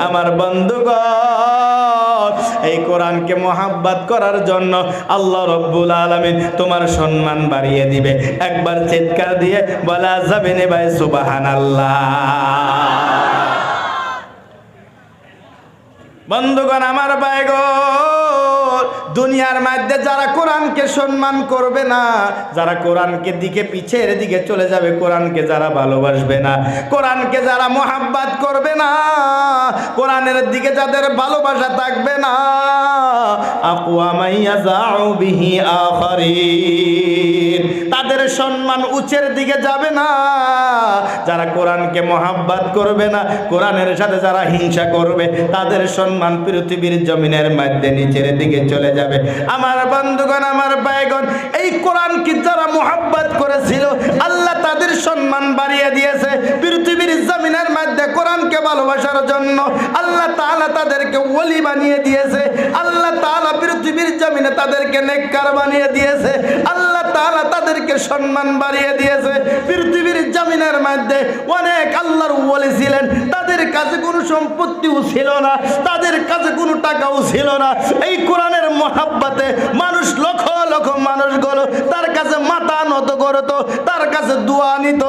আমার বন্ধুগণ, এই কোরআনকে মহাব্বত করার জন্য আল্লাহ রাব্বুল আলামিন তোমার সম্মান বাড়িয়ে দিবে। একবার চিৎকার দিয়ে বলা যাবে না ভাই সুবহানাল্লাহ। বন্ধুগণ আমার ভাইগণ, দুনিয়ার মধ্যে যারা কোরআনকে সম্মান করবে না, যারা কোরআনকে দিকে পিছের দিকে চলে যাবে, কোরআনকে যারা ভালোবাসবে না, কোরআনকে যারা মোহাব্বত করবে না, কোরআনের দিকে যাদের ভালোবাসা থাকবে না, আকওয়ামাইয়া যাউ বিহি আখারিন, তাদের সম্মান উচ্চের দিকে যাবে না। যারা কোরআনকে মোহাব্বত করবে না, কোরআনের সাথে যারা হিংসা করবে, তাদের সম্মান পৃথিবীর জমিনের মধ্যে নিচের দিকে চলে যাবে। আমার বন্ধুগণ আমার ভাইগণ, এই কোরআনকে যারা মোহাব্বত করেছিল, আল্লাহ তাদের সম্মান বাড়িয়ে দিয়েছে। পৃথিবীর জমিনের মধ্যে কোরআনকে ভালোবাসার জন্য আল্লাহ তাআলা তাদেরকে ওলি বানিয়ে দিয়েছে। আল্লাহ তাআলা পৃথিবীর জমিনে তাদেরকে নেককার বানিয়ে দিয়েছে। আল্লাহ তাআলা তাদেরকে সম্মান বাড়িয়ে দিয়েছে। পৃথিবীর জমিনের মধ্যে অনেক আল্লাহর ওলি ছিলেন, তাদের কাছে কোনো সম্পত্তিও ছিল না, তাদের কাছে কোনো টাকাও ছিল না। এই কোরআনের মহাব্বতে মানুষ লক্ষ লক্ষ মানুষগুলো তার কাছে মাথা নত করতো, তার কাছে দোয়া নিত,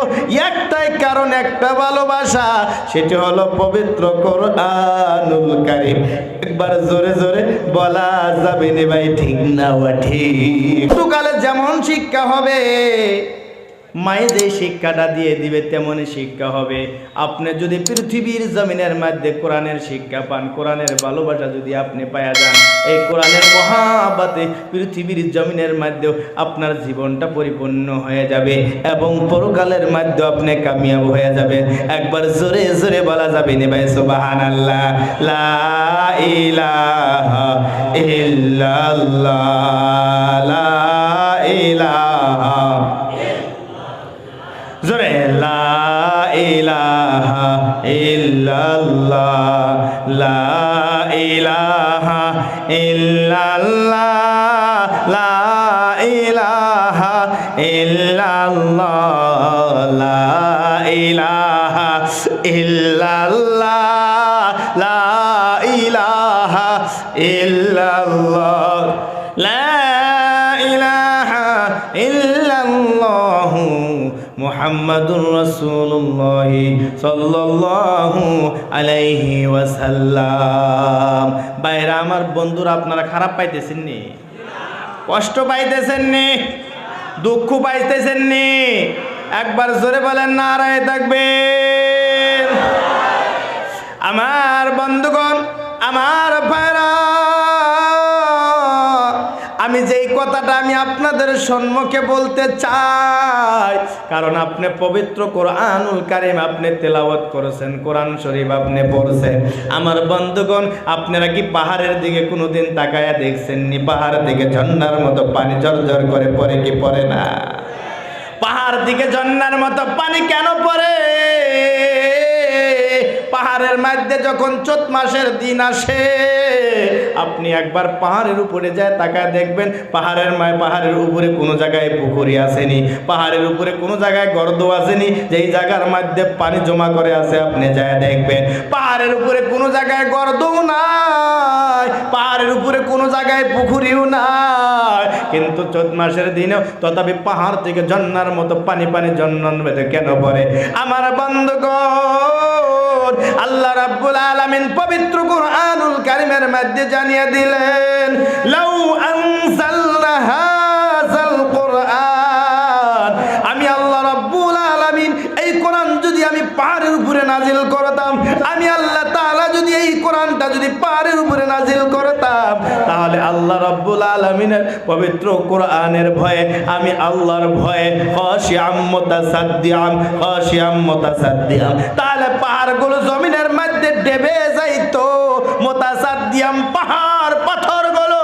একটাই কারণ, একটা ভালোবাসা, সেটি হলো পবিত্র কোরআনুল কারীম। একবার জোরে জোরে বলা যাবে না ভাই ঠিক না ঠিক? সকালে যেমন শিক্ষা হবে, মায়ে যে শিক্ষাটা দিয়ে দিবে তেমনই শিক্ষা হবে। আপনি যদি পৃথিবীর জমিনের মধ্যে কোরআনের শিক্ষা পান, কোরআনের ভালোবাসা যদি আপনি পায়া যান, এই কোরআনের মহাব্বতে পৃথিবীর জমিনের মধ্যেও আপনার জীবনটা পরিপূর্ণ হয়ে যাবে এবং পরকালের মধ্যে আপনি কামিয়াব হয়ে যাবে। একবার জোরে জোরে বলা যাবে না ভাই সুবহানাল্লাহ। লা ইলাহা ইল্লাল্লাহ, লা ইলাহা জোরে, লা ইলাহা ইল্লাল্লাহ, লা ইলাহা ইল্লাল্লাহ, লা ইলাহা ইল্লাল্লাহ, লা ইলাহা ইল্লাল্লাহ, লা ইলাহা ইল্লাল্লাহ, লা ইলাহা ইল্লাল্লাহ মুহাম্মাদুর রাসূলুল্লাহ সাল্লাল্লাহু আলাইহি ওয়াসাল্লাম। ভাইরা আমার, বন্ধুরা, আপনারা খারাপ পাইতেছেন নি? কষ্ট পাইতেছেন নি? দুঃখ পাইতেছেন নি? একবার জোরে বলেন নারায়ে তাকবীর। আমার বন্ধুগণ আমার ভাইরা, আমি যেই কথাটা আমি আপনাদের সম্মুখে বলতে চাই, কারণ আপনি পবিত্র কোরআনুল কারীম আপনি তেলাওয়াত করেছেন, কোরআন শরীফ আপনি পড়ছেন। আমার বন্ধুগণ, আপনারা কি পাহাড়ের দিকে কোনোদিন তাকায়া দেখছেন নি? পাহাড় থেকে ঝর্ণার মতো পানি ঝরঝর করে পড়ে কি পড়ে না? পাহাড় দিকে ঝর্ণার মতো পানি কেন পড়ে? পাহাড়ের মধ্যে যখন চৈত মাসের দিন আসে, আপনি একবার পাহাড়ের উপরে যায় তাকায় দেখবেন, পাহাড়ের উপরে কোনো জায়গায় পুকুরি আসেনি, পাহাড়ের উপরে কোনো জায়গায় গর্ত আসেনি, যেই জায়গার মধ্যে পানি জমা করে আছে আপনি যায় দেখবেন পাহাড়ের উপরে কোনো জায়গায় গর্তও নাই, পাহাড়ের উপরে কোনো জায়গায় পুকুরিও নাই। কিন্তু চৈত মাসের দিনেও তথাপি পাহাড় থেকে ঝর্ণার মতো পানি ঝর্ণার মধ্যে কেন পড়ে? আমার বন্ধুগণ, আল্লাহ রাব্বুল আলামিন পবিত্র কোরআনুল কারীমের মধ্যে জানিয়ে দিলেন, লাউ আনজালনা হাযাল কোরআন, আমি আল্লাহ রাব্বুল আলামিন এই কোরআন যদি আমি পাহাড়ের উপরে নাজিল করতাম, আমি আল্লাহ তাআলা যদি এই কোরআনটা যদি পাহাড়ের উপরে নাজিল করতাম, তাহলে আল্লাহ রাব্বুল আলামিনের পবিত্র কোরআনের ভয়ে আমি আল্লাহর ভয়ে খাশিয়াম মুতাসাদ্দিয়াম, তাহলে পাহাড়গুলো জমিনের মধ্যে ডেবে যাইতো, মুতাসাদ্দিয়াম পাহাড় পাথরগুলো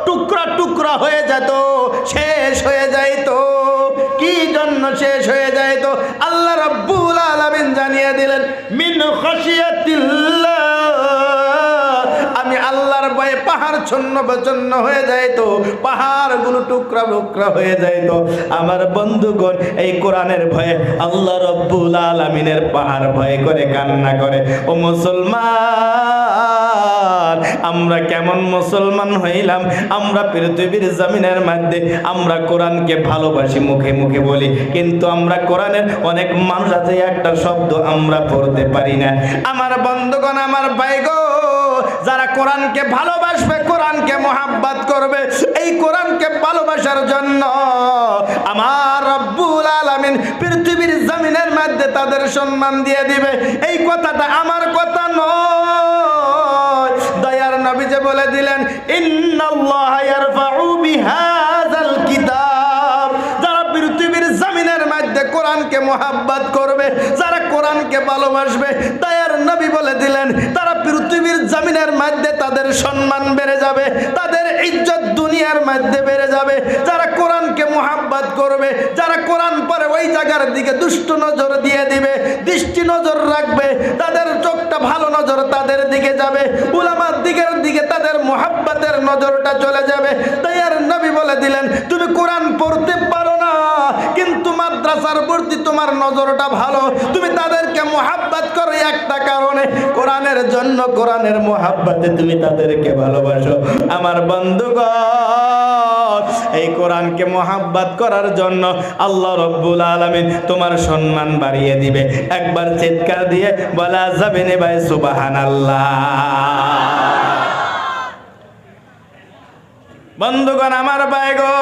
টুকরা টুকরা হয়ে যেত, শেষ হয়ে যাইতো। কি জন্য শেষ হয়ে যাইতো? আল্লাহ রাব্বুল আলামিন জানিয়ে দিলেন, মিন খাশিয়াতিল্লাহ, আমি আল্লাহর ভয়ে পাহাড় ছন্ন বিচ্ছিন্ন হয়ে যাইতো, পাহাড়গুলো টুকরা টুকরা হয়ে যাইতো। আমার বন্ধুগণ, এই কোরআনের ভয়ে আল্লাহ রাব্বুল আলামিনের পাহাড় ভয় করে কান্না করে। ও মুসলমান, আমরা কেমন মুসলমান হইলাম? আমরা পৃথিবীর জমিনের মধ্যে আমরা কোরআনকে ভালোবাসি, মুখে মুখে বলি, কিন্তু আমরা কোরআনের অনেক মানুষ আছে একটা শব্দ আমরা পড়তে পারি না। আমার বন্ধুগণ, আমার ভাই গো, যারা কোরআনকে ভালোবাসবে, কোরআনকে মোহাব্বত করবে, এই কোরআনকে ভালোবাসার জন্য আমার রব্বুল আলামিন পৃথিবীর জমিনের মধ্যে তাদের সম্মান দিয়ে দিবে। এই কথাটা আমার কথা নয়, দয়ার নবী যে বলে দিলেন, ইন্নাল্লাহা ইয়ারফাউ বিহাযাল কিতাব। যারা পৃথিবীর জমিনের মধ্যে কোরআনকে মোহাব্বত করবে, যারা কোরআনকে ভালোবাসবে, দয়ার নবী বলে দিলেন, তারা পৃথিবীর জমিনের মধ্যে তাদের সম্মান বেড়ে যাবে, তাদের ইজ্জত দুনিয়ার মধ্যে বেড়ে যাবে। যারা কোরআনকে মোহাব্বত করবে, যারা কোরআন পড়ে ওই জায়গার দিকে দুষ্ট নজর দিয়ে দিবে, দৃষ্টি নজর রাখবে, তাদের চোখটা ভালো নজর তাদের দিকে যাবে, উলামার দিকের দিকে তাদের মোহাব্বতের নজরটা চলে যাবে। দয়ার নবী বলে দিলেন, তুমি কোরআন পড়তে পারো না, কিন্তু মাদ্রাসার প্রতি তোমার নজরটা ভালো, তুমি তাদেরকে মোহাব্বত করো একটা কারণে, কোরআনের জন্য, কোরআনের মোহাব্বতে তুমি তাদেরকে ভালোবাসো। আমার বন্ধুগণ, এই কোরআনকে মোহাব্বত করার জন্য আল্লাহ রব্বুল আলামিন তোমার সম্মান বাড়িয়ে দিবে। একবার চিৎকার দিয়ে বলা যাবে না ভাই সুবহানাল্লাহ? বন্ধুগণ, আমার ভাই গো,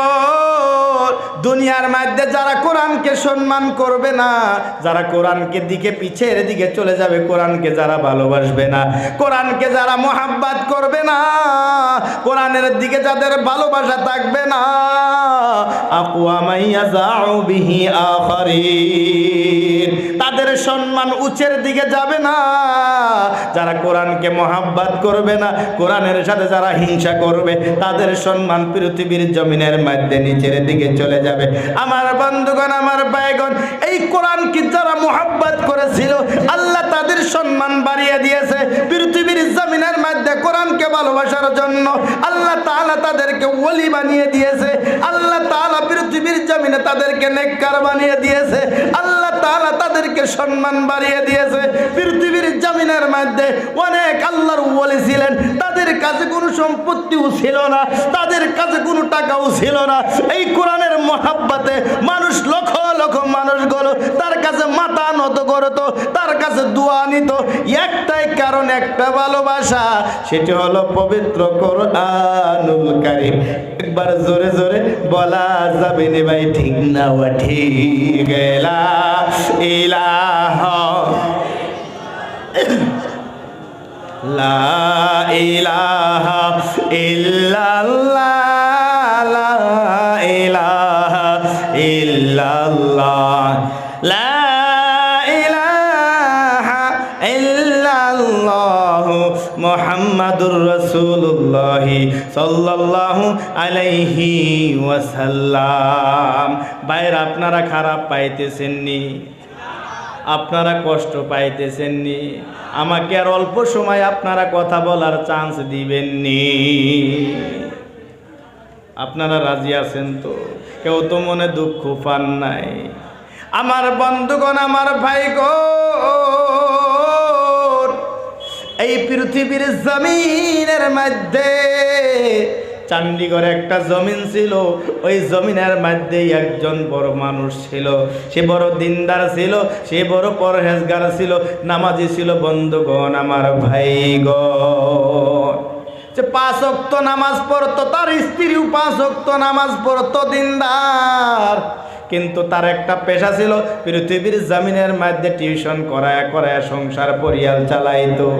দুনিয়ার মধ্যে যারা কোরআনকে সম্মান করবে না, যারা কোরআনকে দিকে পিছের দিকে চলে যাবে, কোরআনকে যারা ভালোবাসবে না, কোরআনকে যারা মোহাব্বত করবে না, কোরআনের দিকে যাদের ভালোবাসা থাকবে না, আকওয়ামাইয়াযাউ বিহি আখারিন, তাদের সম্মান উচ্চের দিকে যাবে না। যারা কোরআনকে মোহাব্বত করবে না, কোরআনের সাথে যারা হিংসা করবে, তাদের সম্মান পৃথিবীর জমিনের মধ্যে নিচের দিকে চলে যাবে। আমার বন্ধুগণ, আমার ভাইগণ, এই কোরআনকে যারা মোহাব্বত করেছিল, আল্লাহ তাদের সম্মান বাড়িয়ে দিয়েছে। পৃথিবীর জমিনের মধ্যে কোরআনকে ভালোবাসার জন্য আল্লাহ তাআলা তাদেরকে ওলি বানিয়ে দিয়েছে। আল্লাহ তাআলা পৃথিবীর জমিনে তাদেরকে নেককার বানিয়ে দিয়েছে। আল্লাহ তাআলা তাদেরকে সম্মান বাড়িয়ে দিয়েছে। পৃথিবীর জমিনের মধ্যে অনেক আল্লাহর ওলি ছিলেন, তাদের কাছে কোনো সম্পত্তিও ছিল না, তাদের কাছে কোনো টাকাও ছিল না। এই কোরআনের মোহাব্বতে মানুষ লক্ষ লক্ষ মানুষগুলো তার কাছে মাথা নত করত, তার কাছে দোয়া নিত, একটাই কারণ, একটা ভালোবাসা, সেটি হলো পবিত্র কোরআনুল কারীম। একবার জোরে জোরে বলা যাবে না ভাই, ঠিক না? ওয়া ঠিক, লা ইলাহা লা ইলাহা ইল্লাল্লাহ, লা ইলাহা ইল্লাল্লাহ, লা ইলাহা ইল্লাল্লাহ, মুহাম্মাদুর রাসূলুল্লাহ সাল্লাল্লাহু আলাইহি ওয়াসাল্লাম। ভাইরা, আপনারা খারাপ পাইতেছেননি? আপনারা কষ্ট পাইতেছেননি? আমাকে আর অল্প সময় আপনারা কথা বলার চান্স দিবেননি? আপনারা রাজি আছেন তো? কেউ তো মনে দুঃখ পান নাই? আমার বন্ধুগণ, আমার ভাইগণ, এই পৃথিবীর জমিনের মধ্যে চণ্ডীগড়ে একটা জমিন ছিল, ওই জমিনের মধ্যে একজন বড় মানুষ ছিল, সে বড় দিনদার ছিল, সে বড় পরহেজগার ছিল, নামাজি ছিল। বন্ধুগণ, আমার ভাইগণ, যে 5 ওয়াক্ত নামাজ পড়তো, তার স্ত্রীও 5 ওয়াক্ত নামাজ পড়তো, দিনদার, কিন্তু তার একটা পেশা ছিল, পৃথিবীর জমিনের মধ্যে টিউশন করায় করায় সংসার পরিয়াল চালাইতো।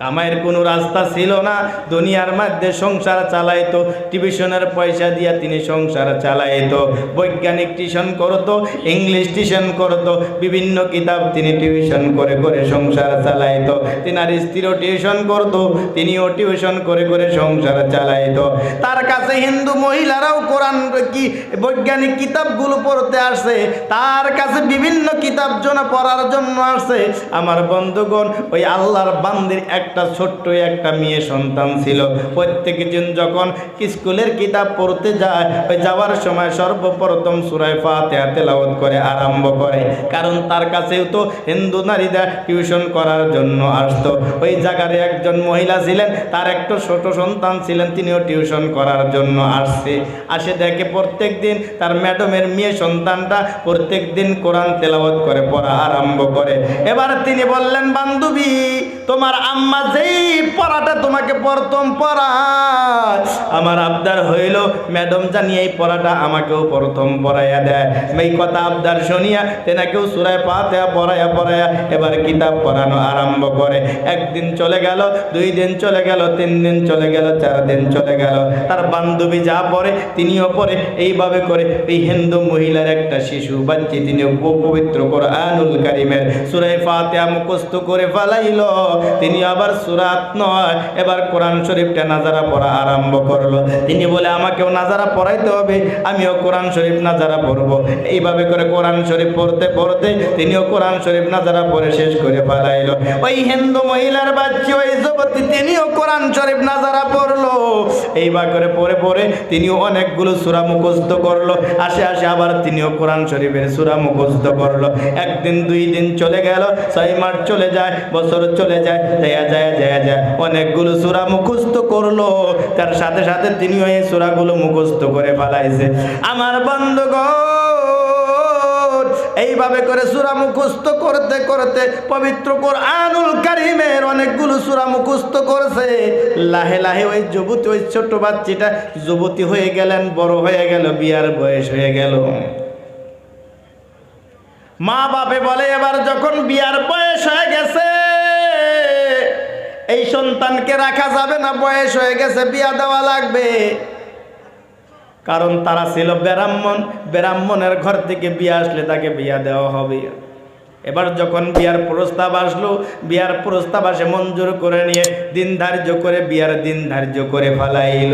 কামাইয়ের কোনো রাস্তা ছিল না, দুনিয়ার মধ্যে সংসার চালাইতো, টিউশনের পয়সা দিয়া তিনি সংসার চালাইতো। বৈজ্ঞানিক টিউশন করতো, ইংলিশ টিউশন করতো, বিভিন্ন কিতাব তিনি টিউশন করে করে সংসার চালাইতো। তিনার স্ত্রীও টিউশন করতো, তিনিও টিউশন করে করে সংসার চালাইতো। তার কাছে হিন্দু মহিলারাও কোরআন কি বৈজ্ঞানিক কিতাবগুলো পড়তে আসে, তার কাছে বিভিন্ন কিতাব পড়ার জন্য আসে। আমার বন্ধুগণ, ওই আল্লাহর বান্দির একটা ছোট্ট একটা মেয়ে সন্তান ছিল। প্রত্যেক দিন যখন স্কুলের কিতাব পড়তে যায়, ওই যাওয়ার সময় সর্বপ্রথম সূরা ফাতিহা তেলাওয়াত করে আরম্ভ করে, কারণ তার কাছেও তো হিন্দু নারীরা টিউশন করার জন্য আসতো। ওই জায়গার একজন মহিলা ছিলেন, তার একটা ছোট সন্তান ছিলেন, তিনিও টিউশন করার জন্য আসে দেখে প্রত্যেক দিন তার ম্যাডামের মেয়ে সন্তানটা প্রত্যেক দিন কোরআন তেলাওয়াত করে পড়া আরম্ভ করে। এবার তিনি বললেন, বান্ধবী, তোমার আম্মা যেই পড়াটা তোমাকে প্রথম পড়ায়, আমার আবদার হইল ম্যাডাম জানি এই পড়াটা আমাকেও প্রথম পড়াইয়া দেয়। এই কথা আবদার শুনিয়া তেনাকেও সূরা ফাতিহা পড়াইয়া এবার কিতাব পড়ানো আরম্ভ করে। একদিন চলে গেল, 2 দিন চলে গেল, 3 দিন চলে গেল, 4 দিন চলে গেল। তার বান্ধবী যা পড়ে তিনিও পড়ে। এইভাবে করে এই হিন্দু মহিলার একটা শিশু বাচ্চা, তিনিও পবিত্র কোরআনুল কারীমের সূরা ফাতিহা মুখস্থ করে ফেলাইল। তিনি আবার সূরা 9 এবার কোরআন শরীফটা নাজারা পড়া আরম্ভ করলো। তিনি বলে, আমাকেও নাজারা পড়াইতে হবে, আমিও কোরআন শরীফ নাজারা পড়বো। এইভাবে করে কোরআন শরীফ পড়তে পড়তে তিনিও কোরআন শরীফ নাজারা পড়ে শেষ করে ফেলাইল। ওই হিন্দু মহিলার বাচ্চা, ওই যুবতী, তিনিও কোরআন শরীফ নাজারা পড়লো। এইভাবে করে পড়ে পড়ে তিনিও অনেকগুলো সূরা মুখস্থ করলো। আসে আবার তিনিও কোরআন শরীফের সূরা মুখস্থ করলো। 1 দিন 2 দিন চলে গেল, 6 মাস চলে যায়, বছর চলে যায়, যায় অনেকগুলো সূরা মুখস্থ করলো। তার সাথে সাথে তিনিও এই সূরাগুলো মুখস্থ করে ফেলাইছে। আমার বন্ধুগণ, এইভাবে করে সূরা মুখস্থ করতে করতে পবিত্র কোরআনুল কারীমের অনেকগুলো সূরা মুখস্থ করেছে। লাহে লাহে ওই যুবতী, ওই ছোট বাচ্চাটা যুবতী হয়ে গেলেন, বড় হয়ে গেল, বিয়ার বয়স হয়ে গেল। মা বাপে বলে, এবার যখন বিয়ার বয়স হয়ে গেছে, এই সন্তানকে রাখা যাবে না, বয়স হয়ে গেছে, বিয়া দেওয়া লাগবে। কারণ তারা ছিল ব্রাহ্মণের ঘর থেকে বিয়া আসলে তাকে বিয়া দেওয়া হবে। এবার যখন বিয়ার প্রস্তাব আসলো, বিয়ার প্রস্তাব আসে মঞ্জুর করে নিয়ে দিন ধার্য করে বিয়ার দিন ধার্য করে ফেলাইল।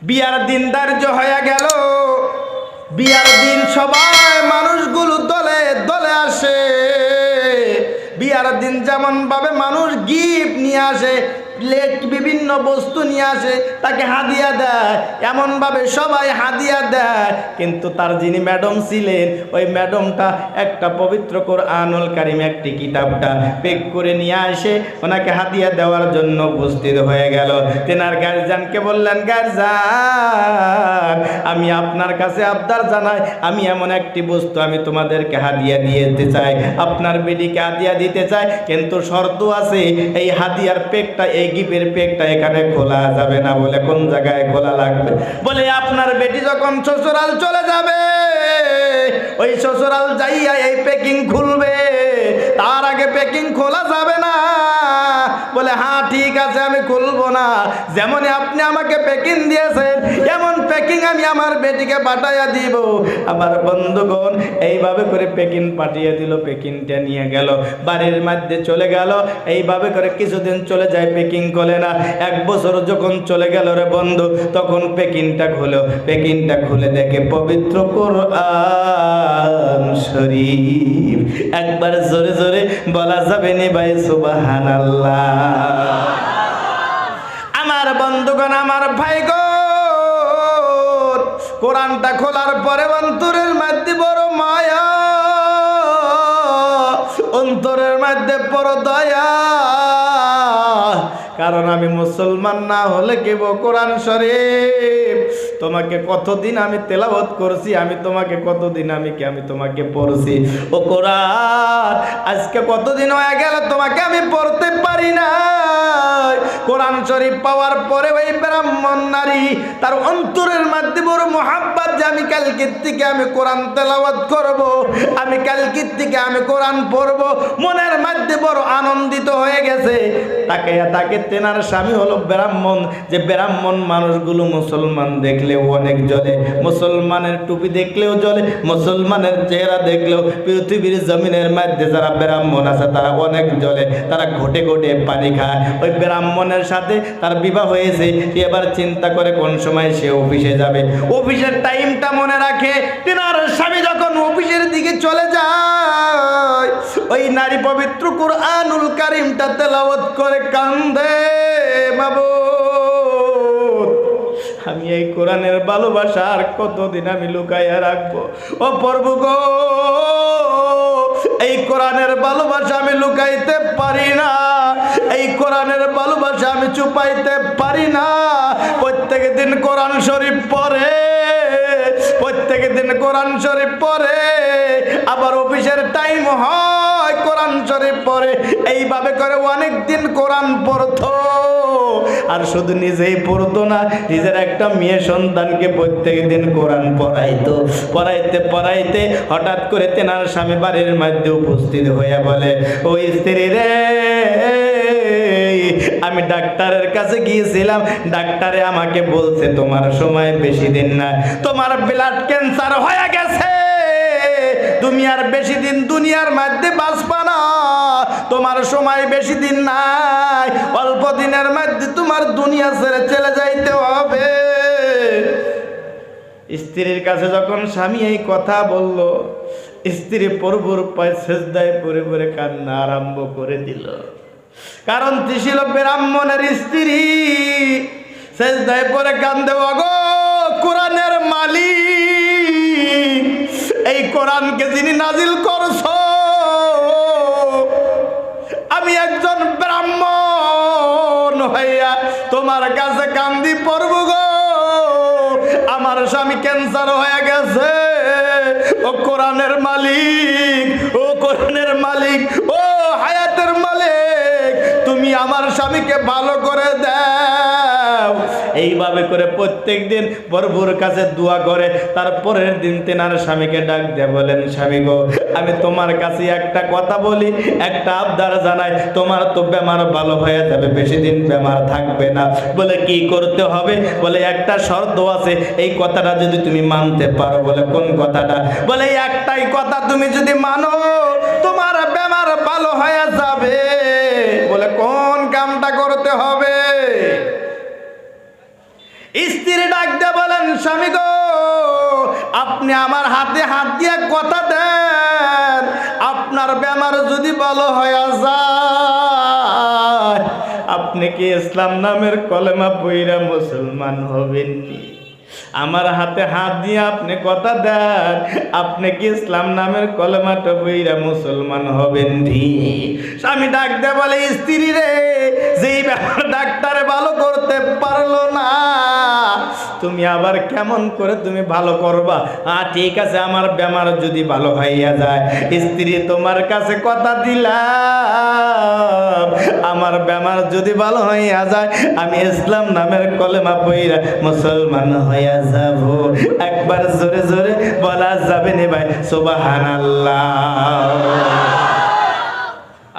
বিয়ার দিন ধার্য হয়ে গেল। বিয়ার দিন সবাই মানুষগুলো দলে দলে আসে। বিয়ার দিন যেমন ভাবে মানুষ গিফট নিয়ে আসে, প্লেট, বিভিন্ন বস্তু নিয়ে আসে, তাকে হাদিয়া দেয়, এমনভাবে সবাই হাদিয়া দেয়। কিন্তু তার যিনি ম্যাডাম ছিলেন, ওই ম্যাডামটা একটা পবিত্র কোরআনুল কারীম একটি কিতাবটা পেক করে নিয়ে আসে ওনাকে হাদিয়া দেওয়ার জন্য উপস্থিত হয়ে গেল। তেনার গার্জিয়ানকে বললেন, গার্জিয়ান, আমি আপনার কাছে আবদার জানাই, আমি এমন একটি বস্তু আমি তোমাদেরকে হাদিয়া দিতে চাই, আপনার বেটিকে হাদিয়া দিতে চাই, কিন্তু শর্ত আছে, এই হাদিয়ার পেকটা, এই গিফটের পেকটা এখানে খোলা যাবে না। বলে, কোন জায়গায় খোলা লাগবে? বলে, আপনার বেটি যখন শ্বশুরাল চলে যাবে, ওই শ্বশুরাল যাইয়া এই প্যাকিং খুলবে, তার আগে প্যাকিং খোলা যাবে না। বলে, হ্যাঁ ঠিক আছে, আমি খুলবো না। যেমন আপনি আমাকে প্যাকিং দিয়েছেন, এমন প্যাকিং আমি আমার বেটিকে পাঠাইয়া দিব। আমার বন্ধুগণ, এইভাবে করে প্যাকিং পাঠিয়ে দিল। প্যাকিংটা নিয়ে গেল, বাড়ির মধ্যে চলে গেল। এইভাবে করে কিছুদিন চলে যায়, প্যাকিং খোলে না। 1 বছর যখন চলে গেল রে বন্ধু, তখন প্যাকিংটা খুলে দেখে পবিত্র কোরআন শরীফ। একবার জোরে জোরে বলা যাবে নি ভাই, সুবহানাল্লাহ। আমার বন্ধুগণ, আমার ভাইগণ, কোরআনটা খোলার পরে অন্তরের মধ্যে বড় মায়া, অন্তরের মধ্যে বড় দয়া। কারণ আমি মুসলমান না হলে কেব কোরআন শরীফ তোমাকে কতদিন আমি তেলাওয়াত করছি, আমি তোমাকে কতদিন আমি তোমাকে পড়ছি। ও কোরআন, আজকে কতদিন হয়ে গেল তোমাকে আমি পড়তে পারি না। কোরআন শরীফ পাওয়ার পরে ওই ব্রাহ্মণ নারী, তার অন্তরের মধ্যে বড় মোহাব্বত যে আমি কালকের থেকে আমি কোরআন তেলাওয়াত করব, আমি কালকের থেকে আমি কোরআন পড়ব, মনের মধ্যে বড় আনন্দিত হয়ে গেছে। তাকে তেনার স্বামী হলো ব্রাহ্মণ, যে ব্রাহ্মণ মানুষগুলো মুসলমান দেখলেও অনেক জ্বলে, মুসলমানের টুপি দেখলেও জ্বলে, মুসলমানের চেহারা দেখলেও পৃথিবীর জমিনের মধ্যে যারা ব্রাহ্মণ আছে তারা অনেক জ্বলে, তারা ঘটে ঘটে পানি খায়। ওই ব্রাহ্মণের সাথে তার বিবাহ হয়েছে। এবার চিন্তা করে কোন সময় সে অফিসে যাবে, অফিসের টাইম টাইমটা মনে রাখে। তিনার স্বামী যখন অফিসের দিকে চলে যায়, ওই নারী পবিত্র কুরআনুল কারীমটা তেলাওয়াত করে কান্দে, মাবুদ আমি এই কোরআনের ভালোবাসা আর কতদিন আমি লুকাইয়া রাখবো? ও প্রভু গো, এই কোরআনের ভালোবাসা আমি লুকাইতে পারি না, এই কোরআনের ভালোবাসা আমি চুপাইতে পারি না। প্রত্যেক দিন কোরআন শরীফ পড়ে, প্রত্যেক দিন কোরআন শরীফ পড়ে, আবার অফিসের টাইম হয় কোরআন শরীফ পড়ে। এইভাবে করে অনেক দিন কোরআন পড়তো। আর শুধু নিজেই পড়তো না, নিজের একটা মেয়ে সন্তানকে প্রত্যেক দিন কোরআন পড়াইতো। পড়াইতে পড়াইতে হঠাৎ করে তেনার স্বামী বাড়ির মধ্যে উপস্থিত হয়ে বলে, ওই স্ত্রী রে, আমি ডাক্তারের কাছে গিয়েছিলাম, ডাক্তারে আমাকে বলছে তোমার সময় বেশি দিন না, তোমার ব্লাড ক্যান্সার হয়ে গেছে, তুমি আর বেশি দিন দুনিয়ার মধ্যে বাঁচবা না, তোমার সময় বেশি দিন নাই, অল্প দিনের মধ্যে তোমার দুনিয়া ছেড়ে চলে যাইতে হবে। স্ত্রীর কাছে যখন স্বামী এই কথা বলল, স্ত্রী প্রভুর পায়ে সেজদায় পড়ে পড়ে কান্না আরম্ভ করে দিল। কারণ ছিল ব্রাহ্মণের স্ত্রী, সেজদায় পড়ে কান্দে, ওগো কোরআনের মালিক, এই কোরআনকে যিনি নাজিল করছো, আমি একজন ব্রাহ্মণ হইয়া তোমার কাছে কান্দি পড়ব গো, আমার স্বামী ক্যান্সার হয়ে গেছে। ও কোরআনের মালিক, ও কোরআনের মালিক, ও হায়াতের মালিক, তুমি আমার স্বামীকে ভালো করে দাও। এইভাবে করে প্রত্যেক দিন প্রভুর কাছে দোয়া করে। তারপরের দিন তেনার স্বামীকে ডাক দিয়ে বলেন, স্বামী গো, আমি তোমার কাছে একটা কথা বলি, একটা আবদার জানাই, তোমার তো বেমার ভালো হয়ে যাবে, বেশি দিন বেমার থাকবে না। বলে কি করতে হবে? বলে একটা শর্ত আছে, এই কথাটা যদি তুমি মানতে পারো। বলে কোন কথাটা? বলে একটাই কথা, তুমি যদি মানো তোমার বেমার ভালো হয়ে যাবে। বলে কোন কামটা করতে হবে? স্ত্রী ডাক দিয়ে বলেন, স্বামী গো, আপনি আমার হাতে হাত দিয়ে কথা দেন, আপনার বেমার যদি ভালো হয়ে যায়, আপনি কি ইসলাম নামের কলেমা পইরা মুসলমান হবেননি? আমার হাতে হাত দিয়ে আপনি কথা দেন, আপনি কি ইসলাম নামের কলেমাটা পইরা মুসলমান হবেননি? স্বামী ডাক দিয়ে বলে, স্ত্রী রে, যেই ব্যাপার ডাক্তারে ভালো করতে পারলো না, তুমি আবার কেমন করে তুমি ভালো করবা? ঠিক আছে, আমার বেমার যদি ভালো হইয়া যায়, স্ত্রী তোমার কাছে কথা দিলাম, আমার বেমার যদি ভালো হইয়া যায়, আমি ইসলাম নামের কলেমা পইরা মুসলমান হইয়া যাব। একবার জোরে জোরে বলা যাবে না ভাই সুবহানাল্লাহ?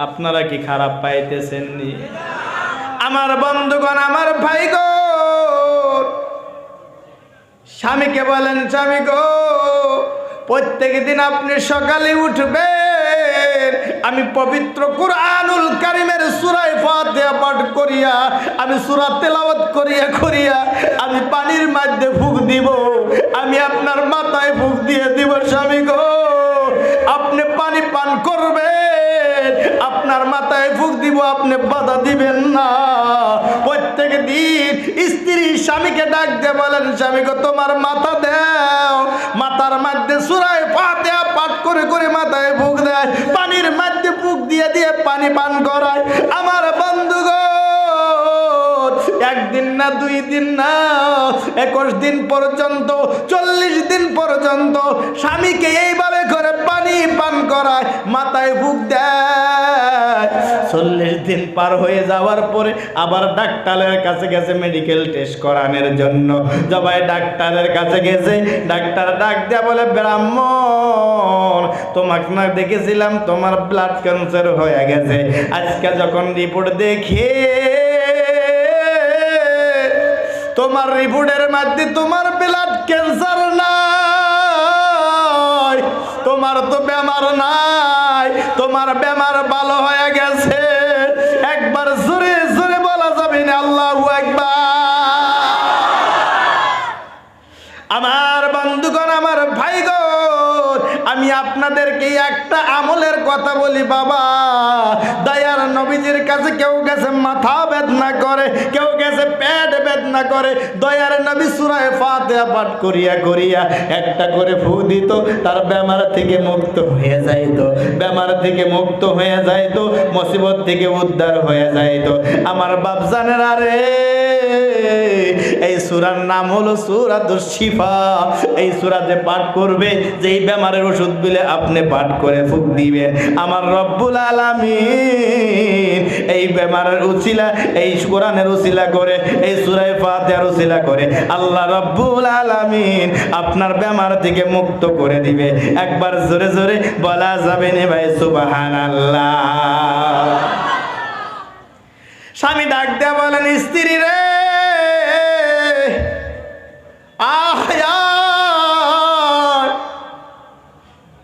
আপনারা কি খারাপ পাইতেছেন নি? আমার বন্ধুগণ, আমার ভাই গো, স্বামীকে বলেন, স্বামী গো, প্রত্যেক দিন আপনি সকালে উঠবেন, আমি পবিত্র কুরআনুল কারীমের সূরা ফাতিহা পাঠ করিয়া, আমি সূরা তেলাওয়াত করিয়া করিয়া আমি পানির মধ্যে ফুঁক দিব, আমি আপনার মাথায় ফুঁক দিয়ে দিব। স্বামী গো, আপনি পানি পান করবেন, আপনার মাথায় ফুঁক দিব, আপনি বাধা দিবেন না। প্রত্যেক দিন স্ত্রী স্বামীকে ডাক দিয়ে বলেন, স্বামী গো, তোমার মাথা দাও, মাথার মধ্যে সূরা ফাতিহা পাঠ করে করে মাথায় ফুঁক দেয়, পানির মধ্যে ফুঁক দিয়ে দিয়ে পানি পান করায়। আমার বন্ধুগণ, একদিন না, 2 দিন না, 21 দিন পর্যন্ত, 40 দিন পর্যন্ত স্বামীকে এইভাবে করে পানি পান করায়, মাথায় ফুঁক দেয়। 40 দিন পার হয়ে যাওয়ার পরে আবার ডাক্তারের কাছে গেছে মেডিকেল টেস্ট করানোর জন্য। সবাই ডাক্তারের কাছে গেছে, ডাক্তার ডাক দেয়া বলে, ব্রাহ্মণ, তোমাকে না দেখেছিলাম, তোমার ব্লাড ক্যান্সার হয়ে গেছে। আজকে যখন রিপোর্ট দেখে, তোমার রিপোর্টের মধ্যে তোমার ব্লাড ক্যান্সার নাই, তোমার তো বেমার নাই, তোমার বেমার ভালো হয়ে গেছে। একবার জোরে জোরে বলা যাবে না আল্লাহু আকবার? আমার বন্ধু আপনাদেরকে একটা আমলের কথা বলি বাবা। দয়ার নবীজির কাছে কেউ গেছে মাথা বেদনা করে, কেউ গেছে পেট বেদনা করে, দয়ার নবী সূরা ফাতিহা পাঠ করিয়া করিয়া একটা করে ফু দিত, তার বেমার থেকে মুক্ত হয়ে যাইত, বেমার থেকে মুক্ত হয়ে যাইত, মুসিবত থেকে উদ্ধার হয়ে যাইত। আমার বাপজানেরা রে, এই সূরার নাম হলো সূরাতুশ শিফা। এই সূরাতে পাঠ করবে, যেই বেমারের ওষুধ বিলে আপনি পাঠ করে ফুক দিবেন, আমার রব্বুল আলামিন এই বেমারের উসিলা, এই কোরআনের উসিলা করে, এই সূরা ফাতিহার উসিলা করে আল্লাহ রব্বুল আলামিন আপনার বেমার থেকে মুক্ত করে দিবে। একবার জোরে জোরে বলা যাবে না ভাই সুবহানাল্লাহ। স্বামী ডাক দেয়া বলেন, স্ত্রী রে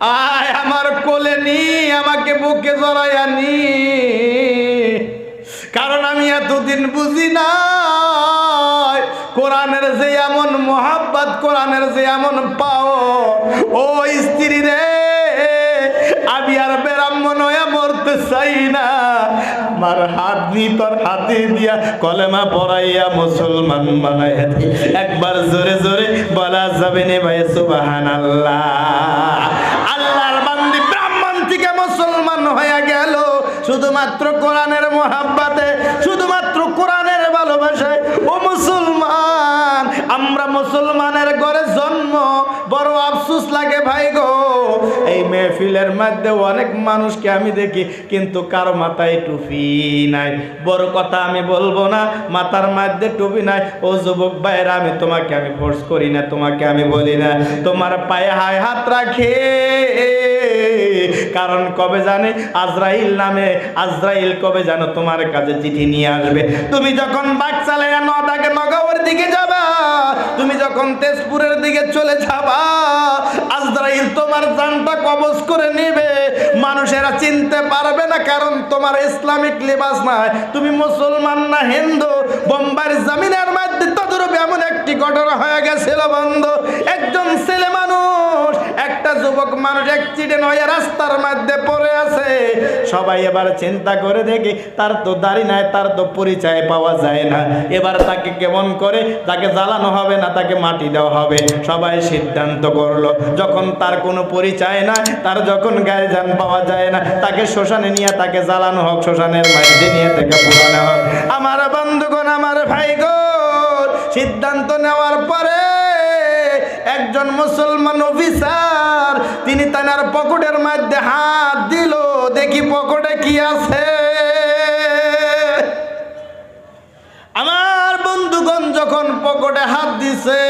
আয় আমার কোলে নি, আমাকে বুকে জড়াইয়া নি, কারণ আমি এতদিন বুঝি না কোরআনের যে এমন মোহাব্বত, কোরআনের যে এমন পাও। ও স্ত্রী রে, আমি আর ব্রাহ্মণ হয়ে মরতে চাই না, আমার হাত নি তোর হাতে দিয়া কলেমা পড়াইয়া মুসলমান বানাইয়া দি। একবার জোরে জোরে বলা যাবে না ভাই সুবহানাল্লাহ। আল্লাহর বান্দি ব্রাহ্মণ থেকে মুসলমান হয়ে গেল শুধুমাত্র কোরআনের মোহাব্বতে, শুধুমাত্র কোরআনের ভালোবাসায়। ও মুসলমান, আমরা মুসলমানের ঘরে জন্ম, বড় আফসোস লাগে ভাই গো। এই মেহফিলের মধ্যে অনেক মানুষকে আমি দেখি, কিন্তু কারো মাথায় টুপি নাই। বড় কথা আমি বলবো না, মাথার মধ্যে টুপি নাই। ও যুবক ভাইরা, আমি ফোর্স করি না, তোমাকে আমি বলি না, তোমার পায়ে হায় হাত রাখে, কারণ কবে জানে আজরাইল নামে, আজরাইল কবে জানো তোমার কাছে চিঠি নিয়ে আসবে। তুমি যখন বাক চালাইয়া নগাঁওয়ের দিকে যাবা, তুমি যখন তেজপুরের দিকে চলে যাবা, আজরাইল তোমার জানটা কবজ করে নেবে। মানুষেরা চিনতে পারবে না, কারণ তোমার ইসলামিক লিবাস নাই, তুমি মুসলমান না হিন্দু। বোম্বাইয়ের জমিনের মধ্যে তদরূপ এমন একটি ঘটনা হয়ে গেছিল বন্ধু। একজন ছেলে মানুষ, একটা যুবক মানুষ অ্যাক্সিডেন্ট হয়ে রাস্তার মধ্যে পড়ে আছে। সবাই এবার চিন্তা করে দেখি, তার তো দাড়ি নাই, তার তো পরিচয় পাওয়া যায় না, এবার তাকে কেমন করে, তাকে জ্বালানো হবে না তাকে মাটি দেওয়া হবে। সবাই সিদ্ধান্ত করলো, যখন তার কোনো পরিচয় নাই, তার যখন গায়ে পাওয়া যায় না, তাকে শ্মশানে নিয়ে তাকে জ্বালানো হোক, শ্মশানের মধ্যে নিয়ে তাকে পুরানো হোক। আমার বন্ধুগণ, আমার ভাইগণ, সিদ্ধান্ত নেওয়ার পরে একজন মুসলমান অফিসার, তিনি তার পকেটের মধ্যে হাত দিল, দেখি পকেটে কি আছে। আমার বন্ধুগণ যখন পকেটে হাত দিছে,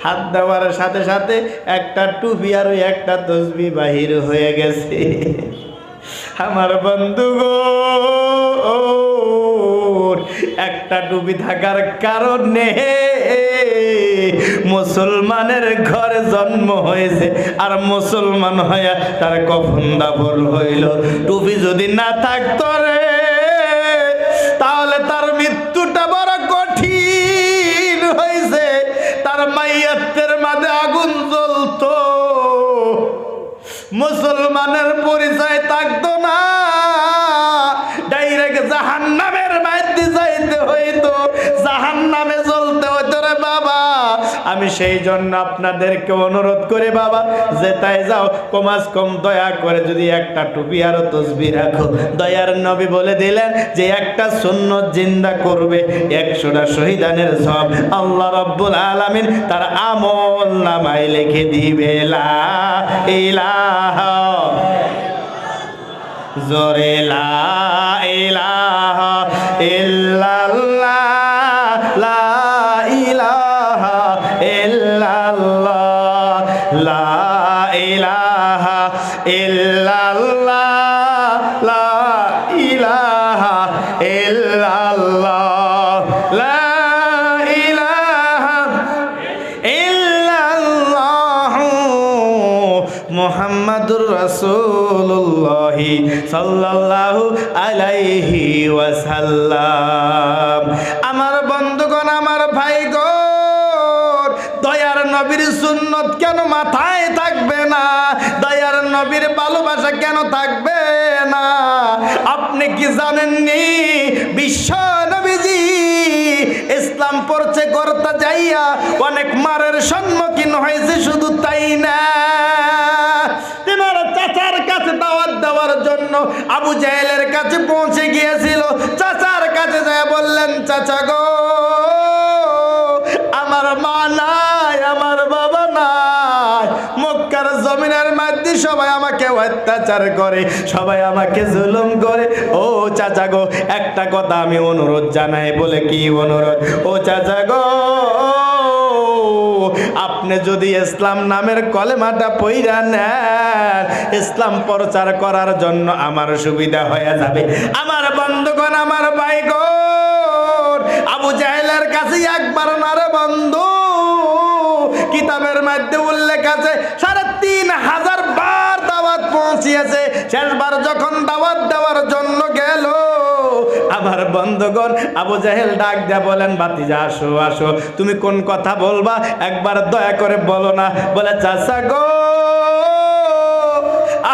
হাত দেওয়ার সাথে সাথে একটা টুপি আর ওই একটা তসবি বাহির হয়ে গেছে। আমার বন্ধুগণ, একটা টুপি থাকার কারণে মুসলমানের ঘরে জন্ম হয়েছে, আর মুসলমান হইয়া তার কফন দাফন হইল। টুপি যদি না থাকতো রে, তাহলে তার মৃত্যুটা বড় কঠিন হয়েছে, তার মাইয়াতের মাঝে আগুন জ্বলতো, মুসলমানের পরিচয় থাকতো না, ডাইরেক্ট জাহান্নামের মধ্যে যাইতে হইতো, জাহান্নামে জ্বলতে হইতো রে বাবা। আমি সেই জন্য আপনাদেরকে অনুরোধ করে বাবা, যেটাই যাও কমাস কম দয়া করে যদি একটা টুপি আর তসবি রাখো। দয়ার নবী বলে দিলেন যে একটা সুন্নত জিন্দা করবে 100টা শহীদানের সব আল্লাহ রাব্বুল আলামিন তার আমল নামায় লিখে দিবে। লা ইলাহা জোরে লা ইলাহা ইল্লাল্লাহ, লা ইলাহা ইল্লাল্লাহ, লা ইলাহা ইল্লাল্লাহ, লা ইলাহা ইল্লাল্লাহ, লা ইলাহা ইল্লাল্লাহ, মুহাম্মাদুর রাসূলুল্লাহ সাল্লাল্লাহু আলাইহি ওয়াসাল্লাম। আমার বন্ধুগণ, আমার ভাইগণ, দয়ার নবীর সুন্নত কেন মাথায় থাকবে না? দয়ার নবীর ভালোবাসা কেন থাকবে না? আপনি কি জানেননি বিশ্ব নবীজি ইসলাম পড়ছে করতে যাইয়া অনেক মারের সম্মুখীন হয়েছে? শুধু তাই না, তিনার চাচার কাছে দাওয়াত দেওয়ার জন্য আবু জাহেলের কাছে পৌঁছে গিয়েছিল। চাচার কাছে যায় বললেন, চাচা গো, আমার মা নাই, আমার বাবা নাই, মক্কার জমিনের মধ্যে সবাই আমাকে অত্যাচার করে, সবাই আমাকে জুলুম করে। ও চাচা গো, একটা কথা আমি অনুরোধ জানাই। বলে কি অনুরোধ? ও চাচা গো, আপনি যদি ইসলাম নামের কলেমাটা পইরা নেন, ইসলাম প্রচার করার জন্য আমার সুবিধা হয়ে যাবে। আমার বন্ধুগণ, আমার ভাইগণ, আবু জাহেলের কাছে একবার না রে বন্ধু, কিতাবের মধ্যে উল্লেখ আছে ৩,৫০০ বার দাওয়াত পৌঁছিয়েছে। শেষবার যখন দাওয়াত দেওয়ার জন্য গেল, আমার বন্ধুগণ, আবু জাহেল ডাক দিয়া বলেন, ভাতিজা আসো আসো, তুমি কোন কথা বলবা একবার দয়া করে বলো না। বলে, চাচা গো,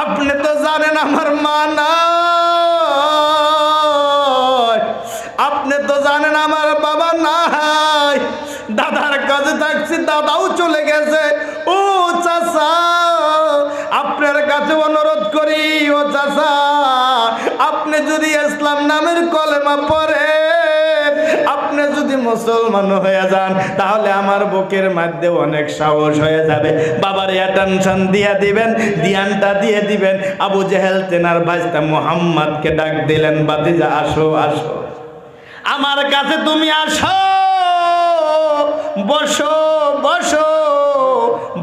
আপনি তো জানেন আমার মা নাই, আপনি তো জানেন আমার বাবা নাই, দাদার কাছে থাকছি, দাদাও চলে গেছে। ও চাচা, আপনার কাছে অনুরোধ করি, ও চাচা, আপনি যদি ইসলাম নামের কলেমা পড়েন, আপনি যদি মুসলমান হয়ে যান, তাহলে আমার বুকের মধ্যে অনেক সাহস হয়ে যাবে। বাবার অ্যাটেনশন দিয়ে দিবেন, ধ্যানটা দিয়ে দিবেন। আবু জাহেল তেনার ভাইস্তা মুহাম্মদকে ডাক দিলেন, ভাতিজা আসো আসো, আমার কাছে তুমি আসো, বসো বসো।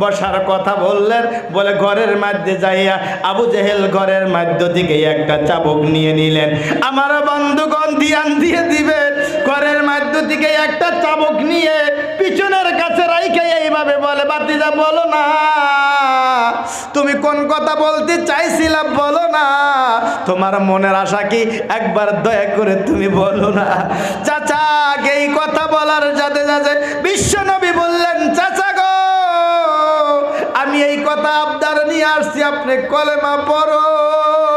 বসার কথা বললেন। বলে ঘরের মধ্যে যাইয়া আবু জাহেল ঘরের মধ্য থেকে একটা চাবুক নিয়ে নিলেন। আমার বন্ধুগণ, ধ্যান দিয়ে দিবেন, ঘরের মধ্য থেকে একটা চাবুক নিয়ে পিছনের কাছে রাইখে এইভাবে বলে, ভাতিজা বলো না, তুমি কোন কথা বলতে চাইছিলা বলো না, তোমার মনের আশা কি একবার দয়া করে তুমি বলো না। চাচা এই কথা বলার সাথে সাথে বিশ্ব নবী বললেন, চাচা গো, আমি এই কথা আবদার নিয়ে আসছি, আপনি কলেমা পড়ুন।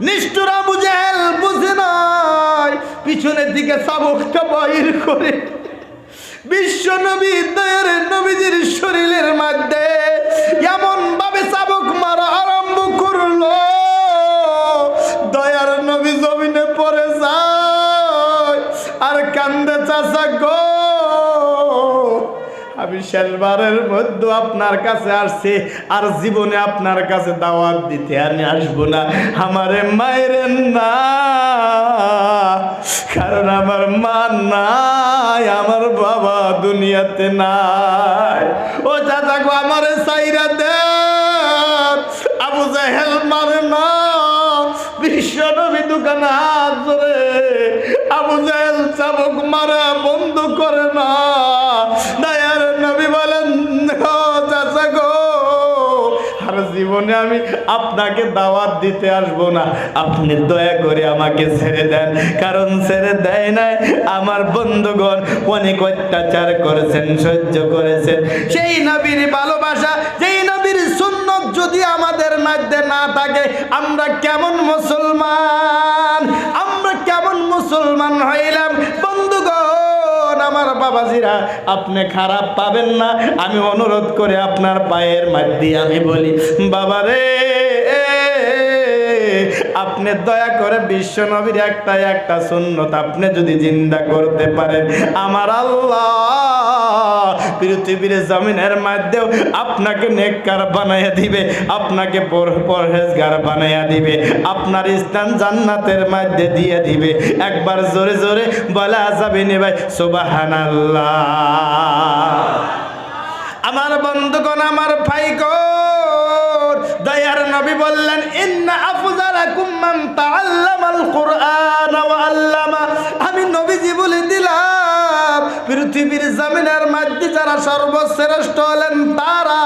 নিষ্ঠুর আবু জাহেল বুঝে নাই, পিছনের দিকে চাবুকটা বাইর করে বিশ্ব নবী দয়ার নবীজির শরীরের মধ্যে এমন ভাবে চাবুক মারা আরম্ভ করলো, দয়ার নবী জমিনে পড়ে যায় আর কান্দে, চাচা গো, আমি শেষবারের মধ্যে আপনার কাছে আসছি, আর জীবনে আপনার কাছে দাওয়াত দিতে আমি আসবো না, আমারে মায়েরেন না, কারণ আমার মা নাই, আমার বাবা দুনিয়াতে নাই। ও চাচা গো, আমারে সাইরা দেন। আবু জাহেল মারে না, বিশ্ব নবী দোকানে হাত ধরে আবু জাহেল চাবুক মারা বন্ধ করে না। দয়ার নবী বলেন, ও চাচা গো, আর জীবনে আমি আপনাকে দাওয়াত দিতে আসবো না, আপনি দয়া করে আমাকে ছেড়ে দেন, কারণ ছেড়ে দেয় নাই আমার বন্ধুগণ অনেক অত্যাচার করেছেন, সহ্য করেছেন। সেই নবীর ভালোবাসা, যেই নবীর সুন্নত যদি আমাদের মধ্যে না থাকে, আমরা কেমন মুসলমান, আমরা কেমন মুসলমান হইলাম? বন্ধুগণ, আমার বাবাজিরা, আপনি খারাপ পাবেন না, আমি অনুরোধ করে আপনার পায়ের মধ্যে আমি বলি, বাবারে, আপনি দয়া করে বিশ্ব নবীর একটা সুন্নত আপনি যদি জিন্দা করতে পারেন, আমার আল্লাহ পৃথিবীর জমিনের মধ্যেও আপনাকে নেককার বানাইয়া দিবে, আপনাকে পরহেজগার বানাইয়া দিবে, আপনার স্থান জান্নাতের মধ্যে দিয়ে দিবে। একবার জোরে জোরে বলা যাবে নি ভাই, সুবহানাল্লাহ। আমার বন্ধুগণ, আমার ভাইগণ, দয়ার নবী বললেন, ইন্না আফজালাকুম মান তাআল্লামাল কুরআন ওয়া আল্লামা। আমি নবীজি বলে দিলাম, পৃথিবীর জমিনের মধ্যে যারা সর্বশ্রেষ্ঠ হলেন তারা,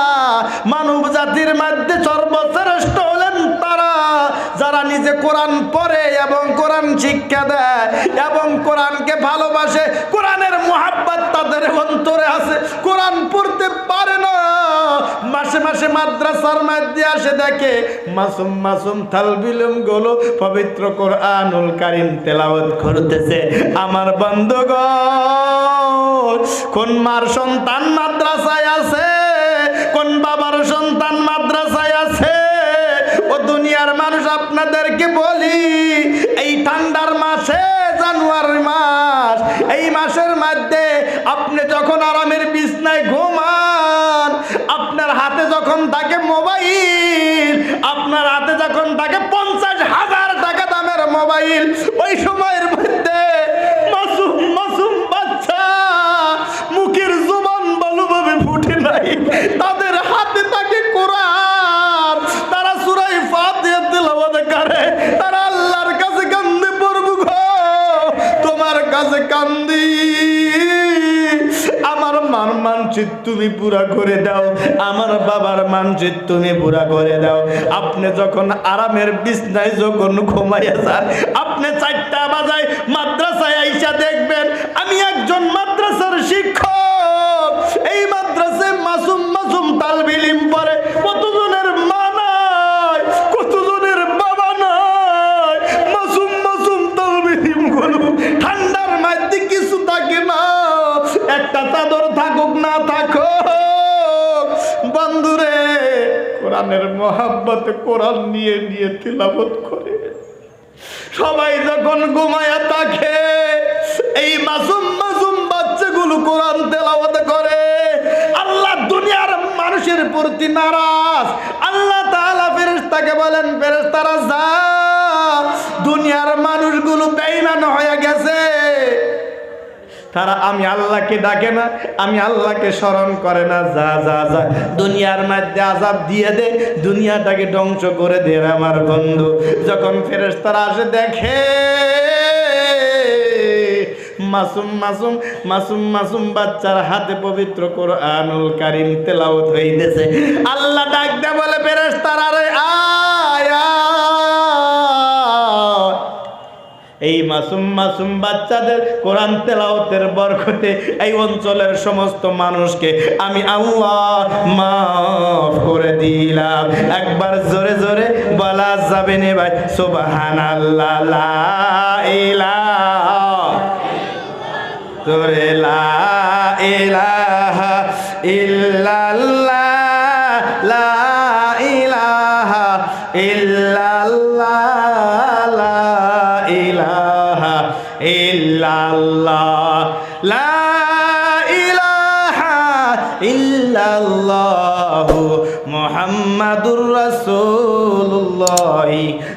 মানব জাতির মধ্যে সর্বশ্রেষ্ঠ হলেন তারা যারা নিজে কোরআন পড়ে এবং কোরআন শিক্ষা দেয় এবং কোরআনকে ভালোবাসে, কোরআনের মুহাব্বত তাদের অন্তরে আছে। কোরআন পড়তে পারে না, মাসে মাসে মাদ্রাসার মধ্যে আসে, দেখে মাসুম মাসুম তালবিলুম গুলো পবিত্র কোরআনুল কারীম তেলাওয়াত করতেছে। আমার বন্ধুগণ, কোন মার সন্তান মাদ্রাসায় আছে, কোন বাবার সন্তান মাদ্রাসায় আছে? ও দুনিয়ার মানুষ, আপনাদেরকে বলি, এই ঠান্ডার মাসে, জানুয়ারি মাস, এই মাসের মধ্যে আপনি যখন আরামের বিছনায় ঘুমান, আপনার হাতে যখন থাকে মোবাইল, আপনার হাতে যখন থাকে 50,000 টাকা দামের মোবাইল, ওই সময়ের মধ্যে মাসুম মাসুম বাচ্চা, মুখের জবান ভালোভাবে ফুটে নাই, তাদের হাতে থাকে কোরআন, তারা সূরা ফাতিহা তেলাওয়াত করে, তারা আল্লাহর কাছে কান্দে, প্রভু গো তোমার কাছে কান্দি, আমার মার মানসিক তুমি পুরা করে দাও, আমার বাবার মানসিক তুমি পুরা করে দাও। আপনি যখন আরামের বিছনায় যখন ঘুমাইয়া যান, আপনি 4টা বাজায় মাদ্রাসায় আইসা দেখবেন আমি একজন মাদ্রাসার শিক্ষক, এই মাদ্রাসায় মাসুম মাসুম তালবিল ইলম পড়ে, কতজনের মা নাই, কতজনের বাবা নাই, মাসুম মাসুম তালবিল ইলম গুলো ঠান্ডার মধ্যে কিছু থাকে না, একটা চাদর থাকুক না থাকুক, বন্ধুরে কোরআনের মহাব্বতে কোরআন নিয়ে নিয়ে তিলাওয়াত করে। সবাই যখন ঘুমায়া থাকে, এই মাসুম মাসুম বাচ্চাগুলো কোরআন তেলাওয়াত করে। আল্লাহ দুনিয়ার মানুষের প্রতি নারাজ। আল্লাহ তাআলা ফেরেশতাকে বলেন, ফেরেশতারা যা, দুনিয়ার মানুষগুলো বেঈমান হয়ে গেছে, তারা আমি আল্লাহকে ডাকে না, আমি আল্লাহকে স্মরণ করে না, যা যা যা দুনিয়ার মধ্যে আযাব দিয়ে দে, দুনিয়াটাকে ধ্বংস করে দে। আমার বন্ধু, যখন ফেরেশতারা আসে দেখে মাসুম মাসুম মাসুম মাসুম বাচ্চার হাতে পবিত্র কোরআনুল কারীম তেলাওয়াত হইতেছে, আল্লাহ ডাক দেয়, বলে ফেরেশতারা রে আয়, এই মাসুম মাসুম বাচ্চাদের কোরআন তেলাওয়াতের বরকতে এই অঞ্চলের সমস্ত মানুষকে আমি আল্লাহ মাফ করে দিলাম। একবার জোরে জোরে বলা যাবে না ভাই, সুবহানাল্লাহ, লা ইলাহা জোরে, লা ইলাহা ইল্লাল্লাহ, লা ইলাহা ইল্লাল্লাহ, লা ইলাহা ইল্লাল্লাহ, লা ইলাহা ইল্লাল্লাহ, মুহাম্মাদুর রাসূলুল্লাহ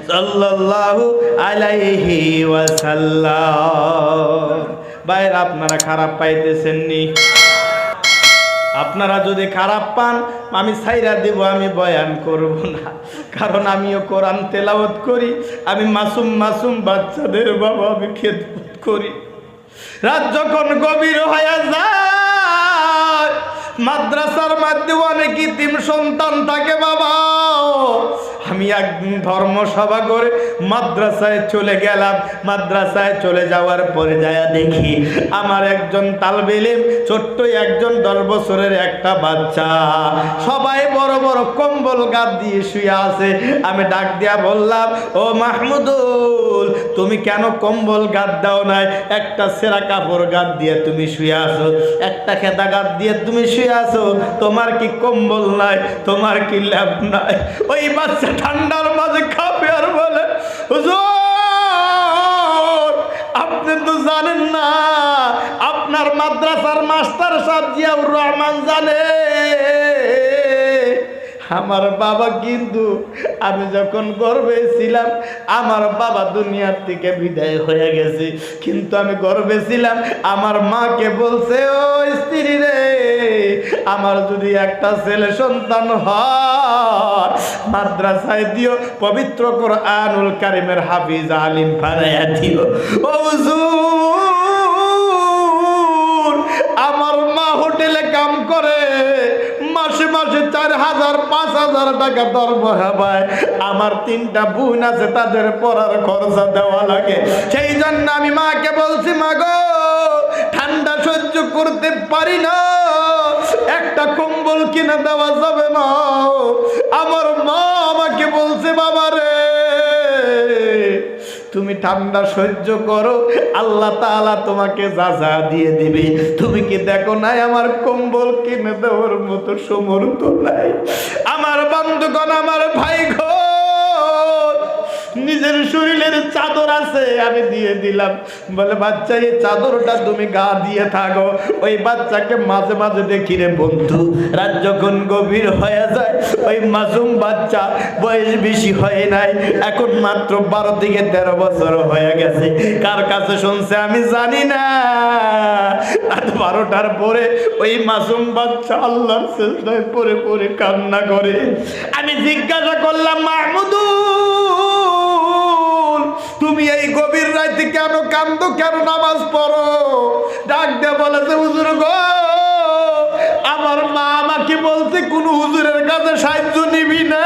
সাল্লাল্লাহু আলাইহি ওয়াসাল্লাম। ভাইরা, আপনারা খারাপ পাইতেছেন নি? আপনারা যদি খারাপ পান, আমি ছাইরা দিব, আমি বয়ান করব না, কারণ আমিও কোরআন তেলাওয়াত করি, আমি মাসুম মাসুম বাচ্চাদের বাবা, আমি খেদমত করি। রাত যখন গভীর হয়ে যায়, মাদ্রাসার মধ্যে অনেক ইতিম সন্তান থাকে বাবা। আমি একদিন ধর্মসভা করে মাদ্রাসায় চলে গেলাম, মাদ্রাসায় চলে যাওয়ার পরে যায়া দেখি আমার একজন তালবে ইলম, ছোট্ট একজন 10 বছরের একটা বাচ্চা, সবাই বড় বড় কম্বল গাদ দিয়ে শুয়ে আছে। আমি ডাক দিয়া বললাম, ও মাহমুদুল, তুমি কেন কম্বল গাদ দাও নাই? একটা সেরা কাপড় গাদ দিয়ে তুমি শুয়ে আছো, একটা খেতা গাদ দিয়ে তুমি শুয়ে আছো, তোমার কি কম্বল নাই? তোমার কি ল্যাব নাই? ওই বাচ্চা ঠান্ডার মাঝে খাবে আর বলে, হুজুর আপনি তো জানেন না, আপনার মাদ্রাসার মাস্টার সাহেব জিয়াউর রহমান জানে আমার বাবা কিন্তু আমি যখন গর্ভে ছিলাম আমার বাবা দুনিয়ার থেকে বিদায় হয়ে গেছে, কিন্তু আমি গর্ভে ছিলাম আমার মাকে বলছে, ও স্ত্রী রে, আমার যদি একটা ছেলে সন্তান হয় মাদ্রাসায় দিও, পবিত্র কোরআনুল কারীমের হাফিজ আলিম বানায়া দিও। ও হুজুর, আমার মা হোটেলে কাম করে, মাসে মাসে 4,000-5,000 টাকা দরমহা পায়। আমার 3টা বোন আছে, তাদের পড়ার খরচা দেওয়া লাগে। সেই জন্য আমি মাকে বলছি, মা গো, ঠান্ডা সহ্য করতে পারি না, একটা কম্বল কিনে দেওয়া যাবে না? আমার মা আমাকে বলছে, বাবা রে তুমি ঠান্ডা সহ্য করো, আল্লাহ তাআলা তোমাকে যা যা দিয়ে দিবে। তুমি কি দেখো নাই আমার কম্বল কিনে দেওয়ার মতো সমর্থ নাই? আমার বন্ধুগণ, আমার ভাই গো, নিজের শরীরের চাদর আছে আমি দিয়ে দিলাম। বলে বাচ্চা এই চাদরটা তুমি গা দিয়ে থাকো। ওই বাচ্চাকে মাঝে মাঝে দেখি রে বন্ধু, রাত যখন গভীর হয়ে যায়, ওই মাসুম বাচ্চা বয়স বেশি হয় নাই, এখন মাত্র 12 থেকে 13 বছর হয়ে গেছে। কার কাছে শুনছে আমি জানি না, রাত 12টার পরে ওই মাসুম বাচ্চা আল্লাহর সিজদায় পড়ে পড়ে কান্না করে। আমি জিজ্ঞাসা করলাম, মাহমুদুল তুমি এই গভীর রাতে কেন কান্দো, কেন নামাজ পড়ো? ডাক দিয়ে বলেছে, হুজুর গো আমার মা আমাকে বলছে কোন হুজুরের কাছে সাহায্য নিবি না,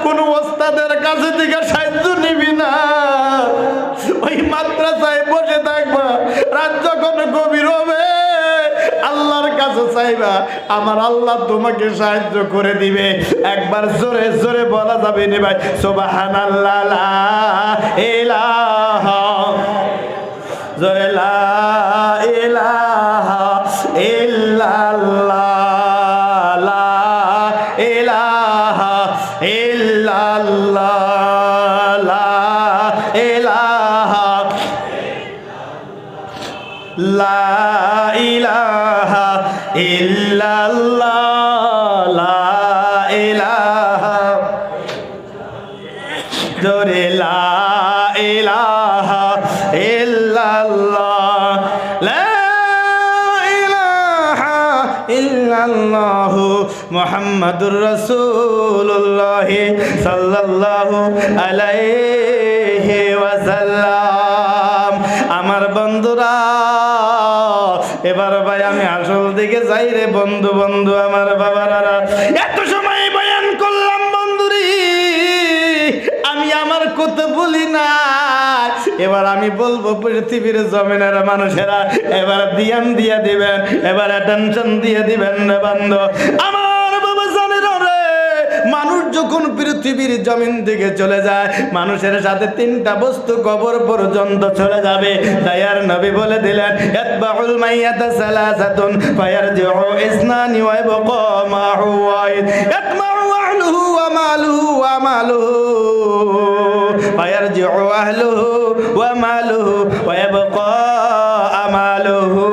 কোন ওস্তাদের কাছে থেকে সাহায্য নিবি না, ওই মাদ্রাসায় বসে থাকবা, রাত যখন গভীর হবে আল্লাহর কাছে চাইবা, আমার আল্লাহ তোমাকে সাহায্য করে দিবে। একবার জোরে জোরে বলা যাবে রে ভাই, সুবহানাল্লাহ লা ইলাহা, জোরে লা ইলাহা ইল্লাল্লাহ, লা ইলাহা ইল্লাল্লাহ, লা ইলাহা, লা ইলাহা ইল্লাল্লাহ, লা ইলাহা, জোরে লা ইলাহা ইল্লাল্লাহ, লা ইলাহা ইল্লাল্লাহ মুহাম্মাদুর রাসূলুল্লাহ সাল্লাল্লাহু আলাইহি ওয়াসাল্লাম। আমার বন্ধুরা, এবার ভাই আমি আসল দিকে যাই রে বন্ধু। বন্ধু আমার বাবারা, এত সময় বয়ান করলাম বন্ধুরি, আমি আমার কথা বলি না। এবার আমি বলবো পৃথিবীর জমিনের মানুষেরা, এবার ধ্যান দিয়ে দিবেন, এবার অ্যাটেনশন দিয়ে দিবেন রে বন্ধু আমার বাবা। জানেন রে, মানুষ যখন পৃথিবীর জমিন থেকে চলে যায়, মানুষের সাথে 3টা বস্তু কবর পর্যন্ত চলে যাবে। দয়ার নবী বলে দিলেন, ইয়াতবাউল মাইয়াতা সালাসাতুন ফায়ারজিউ ইসনানি ওয়া ইয়াবকা মাহু ওয়াহিদ, ইয়াতমাউ আহলুহু ওয়া মালুহু ওয়া মালুহু ফায়ারজিউ আহলুহু ওয়া মালুহু ওয়া ইয়াবকা আমালুহু।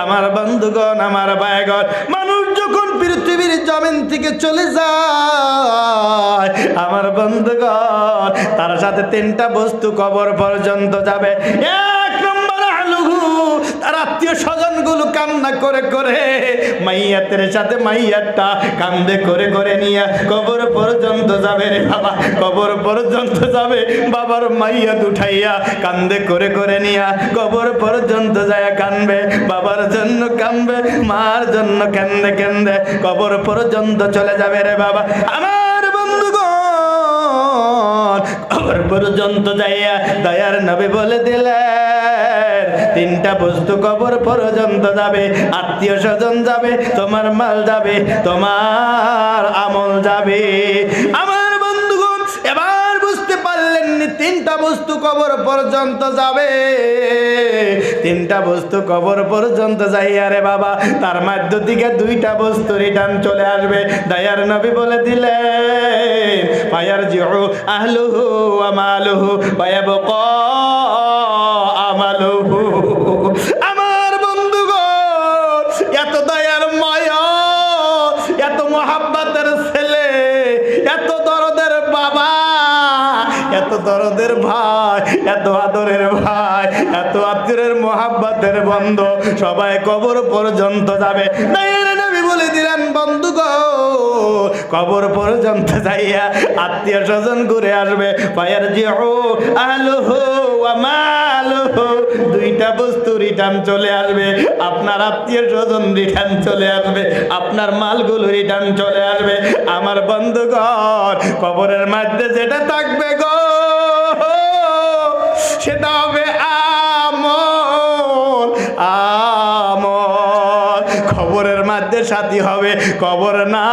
আমার বন্ধুগণ, আমার ভাইগণ, মানুষ যখন পৃথিবীর জমিন থেকে চলে যায়, আমার বন্ধুগণ, তার সাথে 3টা বস্তু কবর পর্যন্ত যাবে। 1 নম্বর আহলুহু, তার আত্মীয় স্বজন গুলো কান্না করে করে মাইয়াতের সাথে মাইয়াতটা কান্দে করে করে নিয়ে কবর পর্যন্ত যাবে রে বাবা, কবর পর্যন্ত যাবে। বাবার মাইয়াত উঠাইয়া কান্দে করে করে নিয়ে কবর পর্যন্ত যায় কানবে, বাবার জন্য কানবে, মার জন্য কান্দে কান্দে কবর পর্যন্ত চলে যাবে রে বাবা। আমার বন্ধুগণ, কবর পর্যন্ত যাইয়া দয়ার নবী বলে দিলেন, 3টা বস্তু কবর পর্যন্ত যাবে। আত্মীয় স্বজন যাবে, তোমার মাল যাবে, তোমার আমল যাবে। আমার বন্ধুগণ, এবার বুঝতে পারলেন 3টা বস্তু কবর পর্যন্ত যাবে। 3টা বস্তু কবর পর্যন্ত যাইয়া রে বাবা, তার মধ্য থেকে 2টা বস্তু রিটার্ন চলে আসবে। দয়ার নবী বলে দিলেন, ফায়ারজিউ আহলুহু ওয়া মালুহু ওয়া ইয়াবকা আমালুহু। আমার বন্ধুগণ, এত দয়ার মায়া, এত মোহাব্বতের ছেলে, এত দরদের বাবা, এত দরদের ভাই, এত আদরের ভাই, এত আত্মীয়ের মোহাব্বতের বন্ধু, সবাই কবর পর্যন্ত যাবে। নবী বলে দিলেন, বন্ধুগণ, কবর পর্যন্ত যাইয়া আত্মীয় স্বজন ঘুরে আসবে। ফায়ারজিউ আহলুহু ওয়া মালুহু, 2টা বস্তু রিটার্ন চলে আসবে। আপনার আত্মীয় স্বজন রিটার্ন চলে আসবে, আপনার মালগুলো রিটার্ন চলে আসবে। আমার বন্ধুগণ, কবরের মধ্যে যেটা থাকবে গো, সেটা হবে আমল। আমল কবরের মধ্যে সাথী হবে। কবর না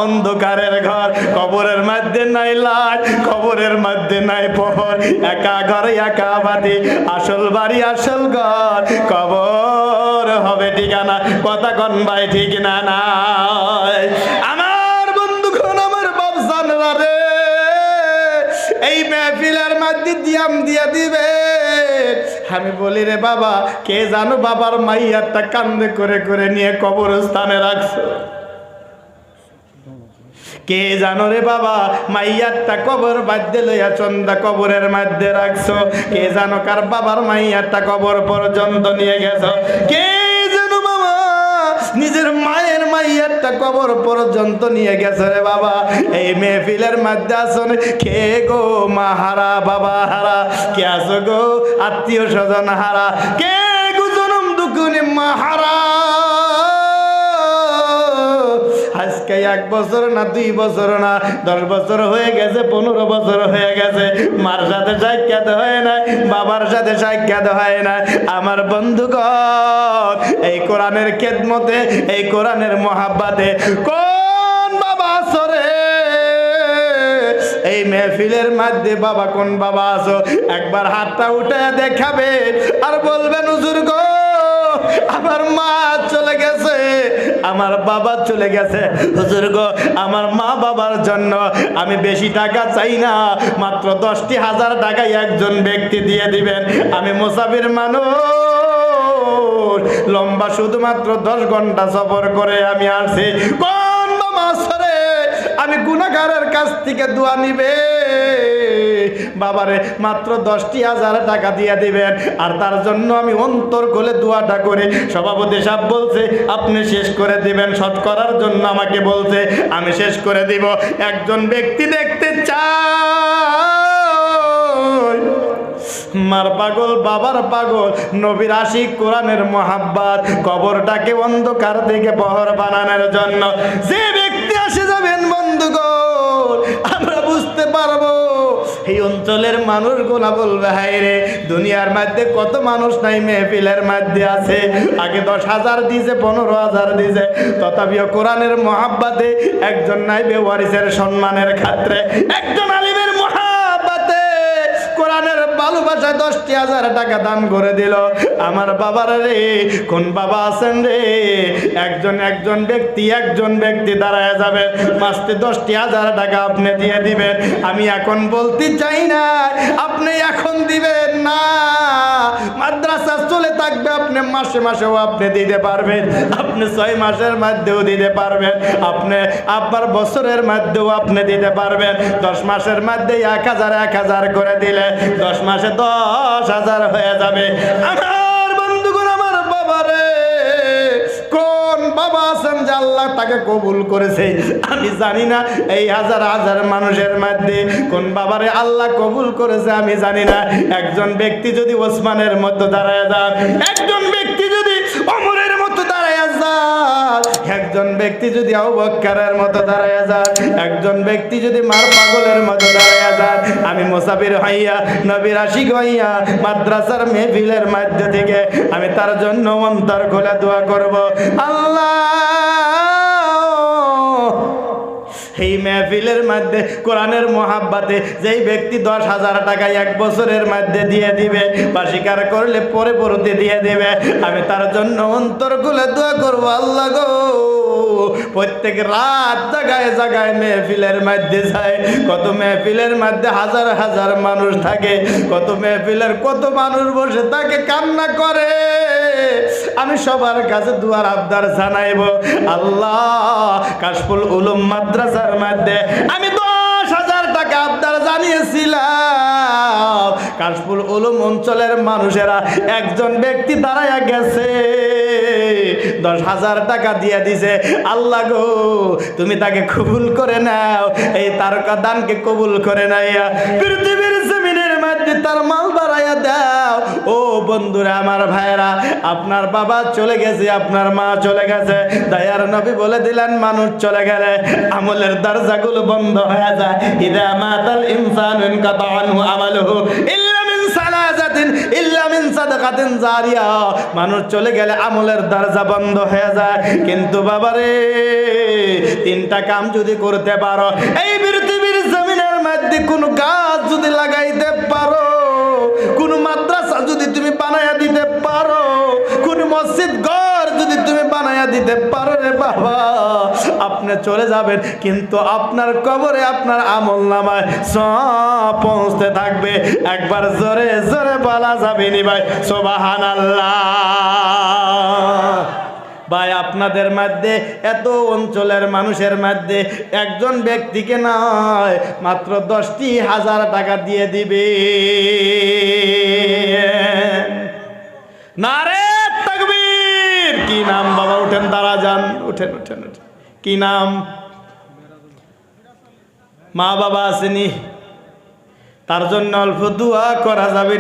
অন্ধকারের ঘর, কবরের মধ্যে নাই লাইট, কবরের মধ্যে নাই প্রহর, একা ঘরে একা বাতি, আসল বাড়ি আসল ঘর, কবর হবে ঠিকানা। কথা কন ভাই ঠিক না? নাই আমার বন্ধুগণ, আমার বাপজানরা রে, এই মেহফিলের মধ্যে দিয়াম দিয়া দিবে। আমি বলি রে বাবা, কে জানো বাবার মাইয়ারটা কান্দে করে করে নিয়ে কবরস্থানে রাখছো? কে জানো রে বাবা, মাইয়ারটা কবর বাঁধতে লইয়া চন্দা কবরের মধ্যে রাখছো? কে জানো কার বাবার মাইয়ারটা কবর পর্যন্ত নিয়ে গেছো? কে জানো বাবা, নিজের মায়ের মাইয়ারটা কবর পর্যন্ত নিয়ে গেছে রে বাবা। এই মেহফিলের মধ্যে আসুন, কে গো মা হারা, বাবা হারা, কে আসো গো আত্মীয় স্বজন হারা, কে গো জনম দুঃখনি মা হারা। আজকে 1 বছর না 2 বছর না 10 বছর হয়ে গেছে, 15 বছর হয়ে গেছে, মার সাথে সাক্ষাৎ হয় না, বাবার সাথে সাক্ষাৎ হয় না। আমার বন্ধুগণ, এই কোরআনের খেদমতে, এই কোরআনের মহাব্বতে কোন বাবা আসরে এই মেহফিলের মধ্যে? বাবা কোন বাবা আছো? একবার হাতটা উঠে দেখাবেন আর বলবেন, হুজুর গো, আমার মা চলে গেছে, আমার বাবা চলে গেছে। হুজুর গো, আমার মা বাবার জন্য আমি বেশি টাকা চাই না, মাত্র 10,000 টাকায় একজন ব্যক্তি দিয়ে দিবেন। আমি মুসাফির মানুষ, লম্বা শুধুমাত্র 10 ঘন্টা সফর করে আমি আসছি। কোন বাবা আসরে আমি গুনাহগারের কাছ থেকে দোয়া নিবে? বাবারে মাত্র 10,000 টাকা দিয়ে দিবেন, আর তার জন্য আমি অন্তর খুলে দোয়াটা করে। সভাপতি সাহেব বলছে আপনি শেষ করে দিবেন, শর্ট করার জন্য আমাকে বলছে, আমি শেষ করে দিব। একজন ব্যক্তি দেখতে চাই, মার পাগল, বাবার পাগল, নবীর আশিক, কোরআনের মহাব্বত, কবরটাকে অন্ধকার থেকে প্রহর বানানোর জন্য যে ব্যক্তি আসে যাবেন বন্ধুগণ, আমরা বুঝতে পারবো এই অঞ্চলের মানুষগুলা বলবে, হায় রে, দুনিয়ার মধ্যে কত মানুষ নাই মেহফিলের মধ্যে আছে। আগে 10,000 দিয়েছে, 15,000 দিয়েছে, তথাপিও কোরআনের মহাব্বতে একজন নাইবে ওয়ারিসের সম্মানের ক্ষেত্রে, একজন আলিমের মহাব্বতে কোরআনের ভালোবাসায় 10,000 টাকা দান করে দিল। আমার বাবার রে, কোন বাবা আছেন রে? একজন ব্যক্তি দাঁড়ায় যাবে, মাসে 10,000 টাকা আপনি দিয়ে দিবেন। আমি এখন বলতে চাই না আপনি এখন দিবেন না, মাদ্রাসা চলে থাকবে, আপনি মাসে মাসেও আপনি দিতে পারবেন, আপনি 6 মাসের মধ্যেও দিতে পারবেন, আপনি আবার বছরের মধ্যেও আপনি দিতে পারবেন। 10 মাসের মধ্যে 1,000 করে দিলে 10 মাসে 10,000 হয়ে যাবে। আমার বন্ধুগণ, আমার বাবারে, কোন বাবা আছেন যে আল্লাহ তাকে কবুল করেছে? আমি জানি না এই হাজার হাজার মানুষের মধ্যে কোন বাবারে আল্লাহ কবুল করেছে আমি জানি না। একজন ব্যক্তি যদি ওসমানের মতো দাঁড়ায় যান, একজন ব্যক্তি যদি ওমরের মতো দাঁড়ায় যান, একজন ব্যক্তি যদি আবু বকরের মতো দাঁড়ায় যান, একজন ব্যক্তি যদি মার পাগলের মতো দাঁড়ায় যান, আমি মুসাফির হইয়া, নবীর আশিক হইয়া, মাদ্রাসার মেহফিলের মধ্যে থেকে আমি তার জন্য অন্তর খোলা দোয়া করব। আল্লাহ, এই মেহফিলের মধ্যে কোরআনের মহাব্বতে যেই ব্যক্তি 10,000 টাকা 1 বছরের মধ্যে দিয়ে দিবে বা স্বীকার করলে পরে পরতে দিয়ে দিবে, আমি তার জন্য অন্তর খুলে দোয়া করব। আল্লাহ গো, প্রত্যেক রাত জায়গায় জায়গায় মেহফিলের মধ্যে যায়, কত মেহফিলের মধ্যে হাজার হাজার মানুষ থাকে, কত মেহফিলের কত মানুষ বসে থাকে, কান্না করে। আমি সবার কাছে দুয়ার আবদার জানাইব। আল্লাহ, কাশফুল উলুম মাদ্রাসার মধ্যে আমি 10,000 টাকা আবদার জানিয়েছিলাম। কাশফুল উলুম অঞ্চলের মানুষেরা একজন ব্যক্তি দাঁড়ায় গেছে, 10,000 টাকা দিয়ে দিছে। আল্লাহ গো, তুমি তাকে কবুল করে নাও, এই তারকা দানকে কবুল করে নাইয়া পৃথিবীর জমিনের মধ্যে তার মাল বাড়াইয়া দাও। ও বন্ধুরা, আমার ভাইরা, আপনার বাবা চলে গেছে, আপনার মা চলে গেছে, দয়ার নবী বলে দিলেন মানুষ চলে গেলে আমলের দরজাগুলো বন্ধ হয়ে যায়। ইদা মাতাল ইনসানু ইনকাতা আনহু আমালুহু ইল্লা মিন সালাসাতিন, ইল্লা মিন সাদাকাতিন জারিয়া, মানুষ চলে গেলে আমলের দরজা বন্ধ হয়ে যায়। কিন্তু বাবারে 3টা কাম যদি করতে পারো, এই পৃথিবীর জমিনের মধ্যে কোন গাছ যদি লাগাইতে পারো, কোন মাদ্রাসা যদি তুমি বানায়া দিতে পারো, কোন মসজিদ ঘর যদি তুমি বানায়া দিতে পারো রে বাবা, আপনি চলে যাবেন, কিন্তু আপনার কবরে আপনার আমলনামায় সব পৌঁছতে থাকবে। একবার জোরে জোরে বলা যাবে নি ভাই সুবহানাল্লাহ। ভাই আপনাদের মধ্যে এত অঞ্চলের মানুষের মধ্যে একজন ব্যক্তিকে নয়, মাত্র 10,000 টাকা দিয়ে দিবে। নারে তাকবীর! কি নাম বাবা? উঠেন, দাঁড়া যান, উঠেন উঠেন উঠেন। কি নাম? মা বাবা আসেনি, তার জন্য অল্প দোয়া করা যাবে।